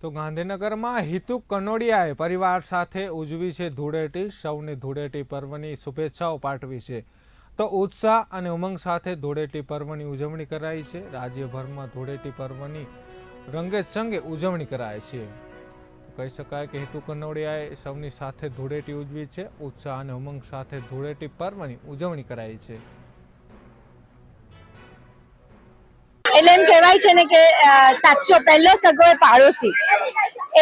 તો ગાંધીનગરમાં હિતુ કનોડિયાએ પરિવાર સાથે ઉજવી છે ધૂળેટી। સૌને ધૂળેટી પર્વની શુભેચ્છાઓ પાઠવી છે। તો ઉત્સાહ અને ઉમંગ સાથે ધૂળેટી પર્વની ઉજવણી કરાઈ છે। રાજ્યભરમાં ધૂળેટી પર્વની રંગે ચંગે ઉજવણી કરાય છે। કહી શકાય કે હિતુ કનોડિયાએ સૌની સાથે ધૂળેટી ઉજવી છે। ઉત્સાહ અને ઉમંગ સાથે ધૂળેટી પર્વની ઉજવણી કરાઈ છે। એટલે એમ કહેવાય છે ને કે સાચો પહેલો સગો એ પાડોશી।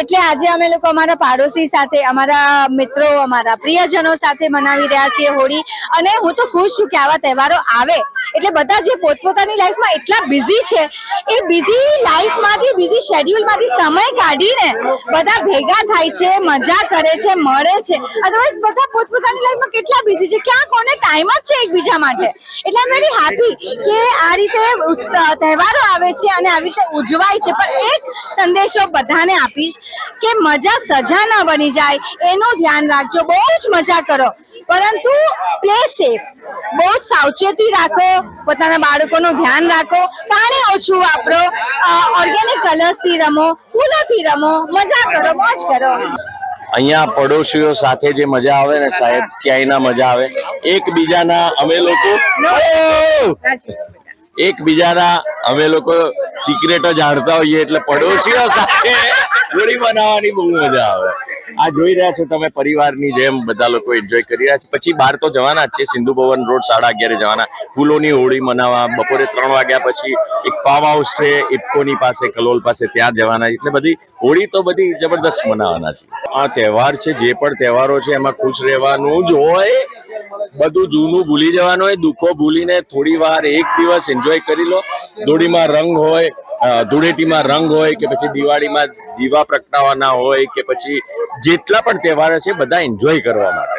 એટલે આજે અમે લોકો અમારા પાડોશી સાથે, અમારા મિત્રો, અમારા પ્રિયજનો સાથે મનાવી રહ્યા છીએ હોળી। અને હું તો ખુશ છું કે આવા તહેવારો આવે એટલે બધા જે પોતપોતાની લાઈફમાં એટલા બિઝી છે, એ બિઝી લાઈફમાંથી, બિઝી શેડ્યુલમાંથી સમય કાઢીને બધા ભેગા થાય છે, મજા કરે છે, મળે છે। અદરવાઇઝ બધા પોતપોતાની લાઈફમાં કેટલા બિઝી છે, ક્યાં કોને ટાઈમ જ છે એકબીજા માટે। એટલે આઈ એમ વેરી હેપી કે આ રીતે તહેવારો આવે છે અને આવી રીતે ઉજવાય છે। પણ એક સંદેશો બધાને આપીશ કે મજા સજા ના બની જાય એનું ધ્યાન રાખજો। બહુ જ મજા કરો, પરંતુ પ્લે સેફ, બહુ જ સાવચેતી રાખો, પોતાના બાળકોનું ધ્યાન રાખો, પાણી ઓછું વાપરો, ઓર્ગેનિક કલર્સથી રમો, ફૂલોથી રમો, મજા કરો, મોજ કરો। અહીંયા પડોશીઓ સાથે જે મજા આવે ને સાહેબ, ક્યાંય ના મજા આવે। અમે લોકો સિક્રેટો જાણતા હોઈએ, એટલે પડોશીઓ સાથે હોળી મનાવવાની બહુ મજા આવે। આ જોઈ રહ્યા છો તમે, પરિવારની જેમ બધા લોકો એન્જોય કરી રહ્યા છે। પછી બહાર તો જવાના જ છે, સિંધુ ભવન રોડ 11:30 જવાના ફૂલોની હોળી મનાવવા। બપોરે 3 વાગ્યા પછી એક ફાર્મ હાઉસ છે ઇફકોની પાસે, કલોલ પાસે, ત્યાં જવાના। એટલે બધી હોળી તો બધી જબરદસ્ત મનાવવાના છે। આ તહેવાર છે, જે પણ તહેવારો છે એમાં ખુશ રહેવાનું જ હોય। બધું જૂનું ભૂલી જવાનું હોય, દુઃખો ભૂલીને થોડી વાર એક દિવસ એન્જોય કરી લો। હોળીમાં રંગ હોય, ધૂળેટીમાં રંગ હોય, કે પછી દિવાળીમાં દીવા પ્રગટાવવાના હોય, કે પછી જેટલા પણ તહેવારો છે બધા એન્જોય કરવા માટે।